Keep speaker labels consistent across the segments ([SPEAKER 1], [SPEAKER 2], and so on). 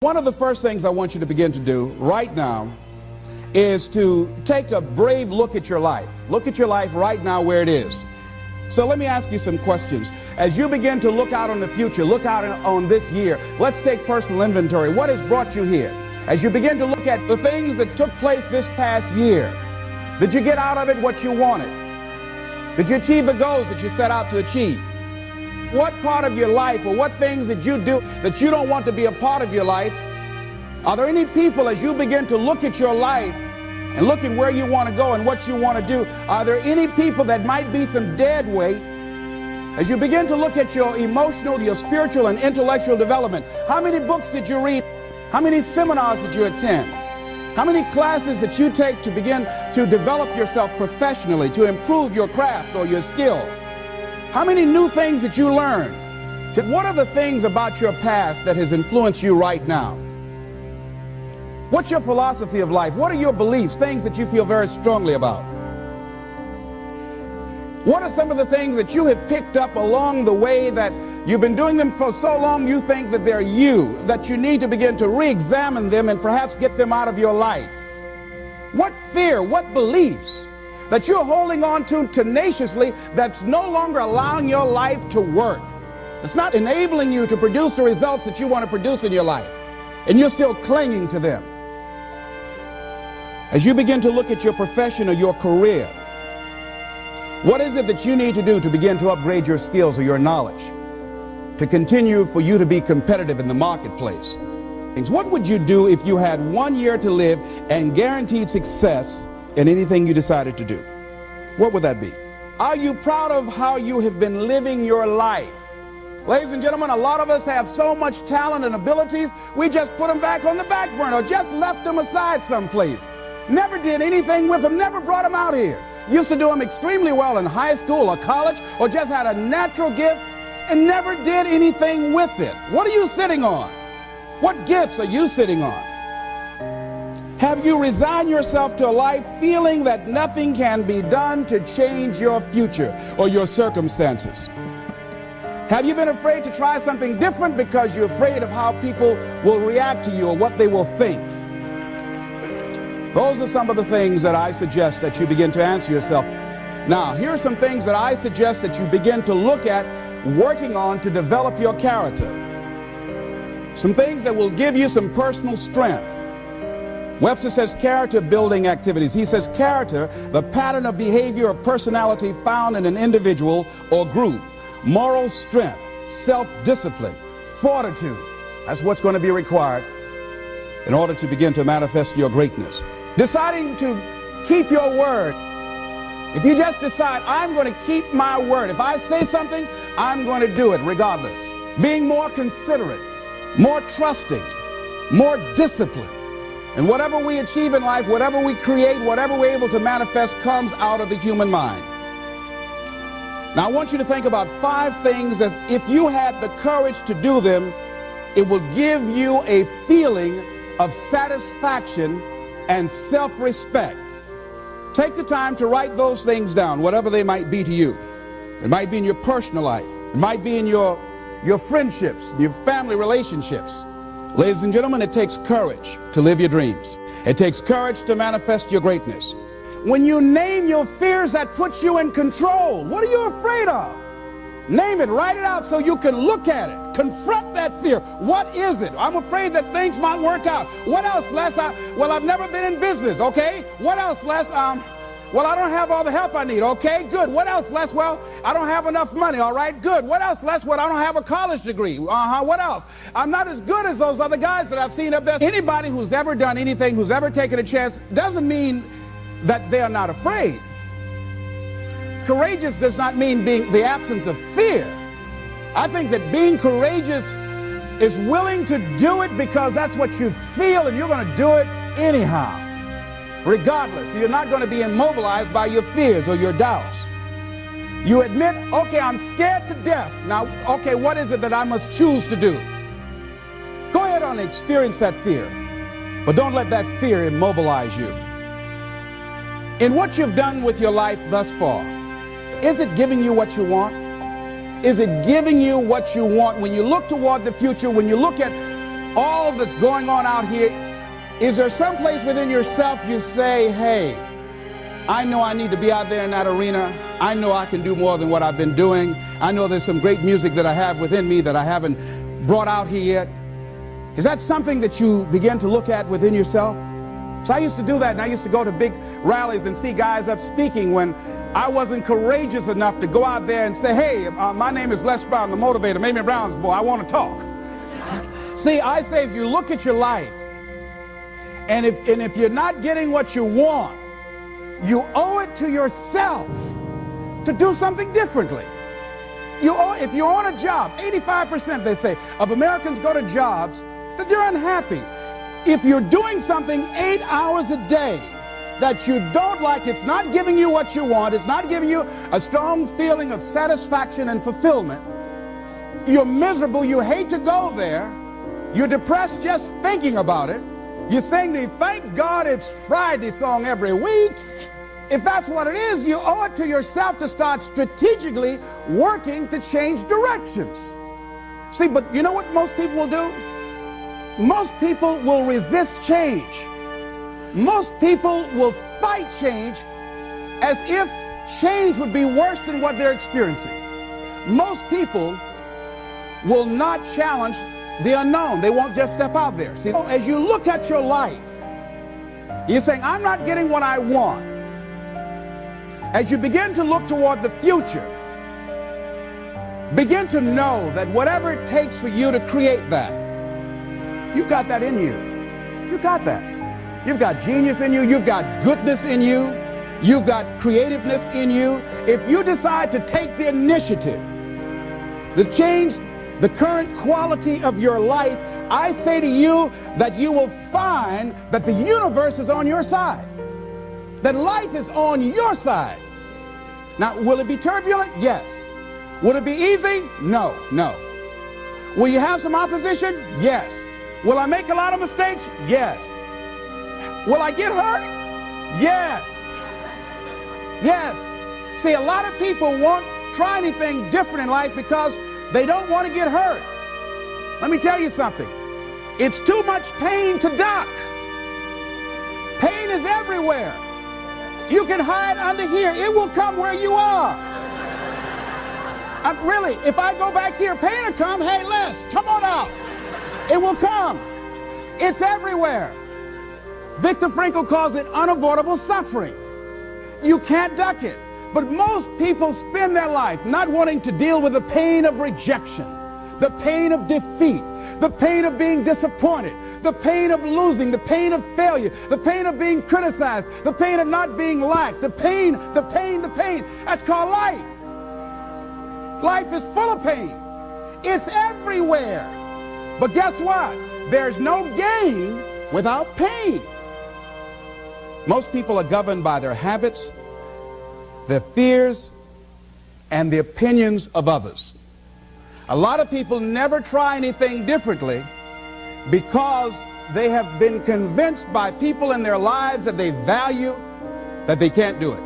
[SPEAKER 1] One of the first things I want you to begin to do right now is to take a brave look at your life. Look at your life right now where it is. So let me ask you some questions. As you begin to look out on the future, look out on this year, let's take personal inventory. What has brought you here? As you begin to look at the things that took place this past year, did you get out of it what you wanted? Did you achieve the goals that you set out to achieve? What part of your life or what things did you do that you don't want to be a part of your life? Are there any people, as you begin to look at your life and look at where you want to go and what you want to do, are there any people that might be some dead weight? As you begin to look at your emotional, your spiritual and intellectual development, how many books did you read? How many seminars did you attend? How many classes that you take to begin to develop yourself professionally, to improve your craft or your skill? How many new things that you learned? What are the things about your past that has influenced you right now? What's your philosophy of life? What are your beliefs, things that you feel very strongly about? What are some of the things that you have picked up along the way that you've been doing them for so long you think that they're you, that you need to begin to re-examine them and perhaps get them out of your life? What fear, what beliefs that you're holding on to tenaciously that's no longer allowing your life to work? It's not enabling you to produce the results that you want to produce in your life, and you're still clinging to them. As you begin to look at your profession or your career, what is it that you need to do to begin to upgrade your skills or your knowledge to continue for you to be competitive in the marketplace? What would you do if you had 1 year to live and guaranteed success in anything you decided to do? What would that be? Are you proud of how you have been living your life? Ladies and gentlemen, a lot of us have so much talent and abilities, we just put them back on the back burner or just left them aside someplace. Never did anything with them, never brought them out here. Used to do them extremely well in high school or college, or just had a natural gift and never did anything with it. What are you sitting on? What gifts are you sitting on? Have you resigned yourself to a life feeling that nothing can be done to change your future or your circumstances? Have you been afraid to try something different because you're afraid of how people will react to you or what they will think? Those are some of the things that I suggest that you begin to answer yourself. Now, here are some things that I suggest that you begin to look at working on to develop your character. Some things that will give you some personal strength. Webster says character building activities. He says character, the pattern of behavior or personality found in an individual or group. Moral strength, self-discipline, fortitude. That's what's going to be required in order to begin to manifest your greatness. Deciding to keep your word. If you just decide, I'm going to keep my word. If I say something, I'm going to do it regardless. Being more considerate, more trusting, more disciplined. And whatever we achieve in life, whatever we create, whatever we're able to manifest comes out of the human mind. Now I want you to think about 5 things that if you had the courage to do them, it will give you a feeling of satisfaction and self-respect. Take the time to write those things down, whatever they might be to you. It might be in your personal life. It might be in your friendships, your family relationships. Ladies and gentlemen, it takes courage to live your dreams. It takes courage to manifest your greatness. When you name your fears, that puts you in control. What are you afraid of? Name it, write it out so you can look at it. Confront that fear. What is it? I'm afraid that things might work out. What else, Les? Well, I've never been in business, okay? What else, Les? Well, I don't have all the help I need, okay? Good. What else, Les? Well, I don't have enough money, all right? Good. What else, Les? Well, I don't have a college degree. What else? I'm not as good as those other guys that I've seen up there. Anybody who's ever done anything, who's ever taken a chance, doesn't mean that they're not afraid. Courageous does not mean being the absence of fear. I think that being courageous is willing to do it because that's what you feel and you're going to do it anyhow. Regardless, you're not going to be immobilized by your fears or your doubts. You admit, okay, I'm scared to death. Now, okay, what is it that I must choose to do? Go ahead and experience that fear, but don't let that fear immobilize you. In what you've done with your life thus far, is it giving you what you want? Is it giving you what you want? When you look toward the future, when you look at all that's going on out here, is there some place within yourself you say, hey, I know I need to be out there in that arena. I know I can do more than what I've been doing. I know there's some great music that I have within me that I haven't brought out here yet. Is that something that you begin to look at within yourself? So I used to do that, and I used to go to big rallies and see guys up speaking when I wasn't courageous enough to go out there and say, hey, my name is Les Brown, the motivator, Mamie Brown's boy, I want to talk. See, I say if you look at your life, and if you're not getting what you want, you owe it to yourself to do something differently. If you're on a job, 85%, they say, of Americans go to jobs that they're unhappy. If you're doing something 8 hours a day that you don't like, it's not giving you what you want, it's not giving you a strong feeling of satisfaction and fulfillment, you're miserable, you hate to go there, you're depressed just thinking about it, you're saying the thank God it's Friday song every week. If that's what it is, you owe it to yourself to start strategically working to change directions. See, but you know what most people will do? Most people will resist change. Most people will fight change as if change would be worse than what they're experiencing. Most people will not challenge the unknown. They won't just step out there. See, as you look at your life, you're saying, I'm not getting what I want. As you begin to look toward the future, begin to know that whatever it takes for you to create that, you've got that in you. You've got that. You've got genius in you. You've got goodness in you. You've got creativeness in you. If you decide to take the initiative to change the current quality of your life, I say to you that you will find that the universe is on your side, that life is on your side. Now, will it be turbulent? Yes. Will it be easy? No, no. Will you have some opposition? Yes. Will I make a lot of mistakes? Yes. Will I get hurt? Yes. Yes. See, a lot of people won't try anything different in life because they don't want to get hurt. Let me tell you something. It's too much pain to duck. Pain is everywhere. You can hide under here. It will come where you are. Really, if I go back here, pain will come. Hey, Les, come on out. It will come. It's everywhere. Viktor Frankl calls it unavoidable suffering. You can't duck it. But most people spend their life not wanting to deal with the pain of rejection, the pain of defeat, the pain of being disappointed, the pain of losing, the pain of failure, the pain of being criticized, the pain of not being liked, the pain. That's called life. Life is full of pain. It's everywhere. But guess what? There's no gain without pain. Most people are governed by their habits, their fears, and the opinions of others. A lot of people never try anything differently because they have been convinced by people in their lives that they value that they can't do it.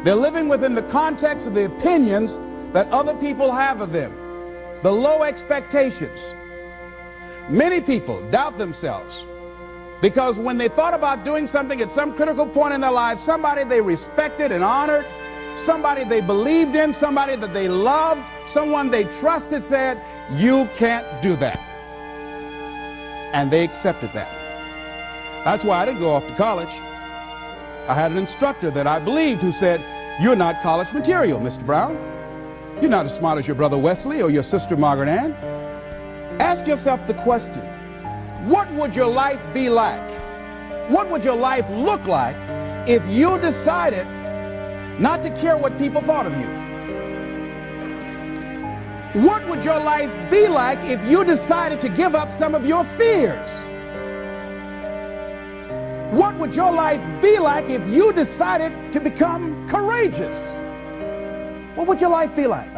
[SPEAKER 1] They're living within the context of the opinions that other people have of them, the low expectations. Many people doubt themselves because when they thought about doing something at some critical point in their lives, somebody they respected and honored, somebody they believed in, somebody that they loved, someone they trusted said, you can't do that. And they accepted that. That's why I didn't go off to college. I had an instructor that I believed who said, you're not college material, Mr. Brown. You're not as smart as your brother Wesley or your sister Margaret Ann. Ask yourself the question, what would your life be like? What would your life look like if you decided not to care what people thought of you? What would your life be like if you decided to give up some of your fears? What would your life be like if you decided to become courageous? What would your life be like?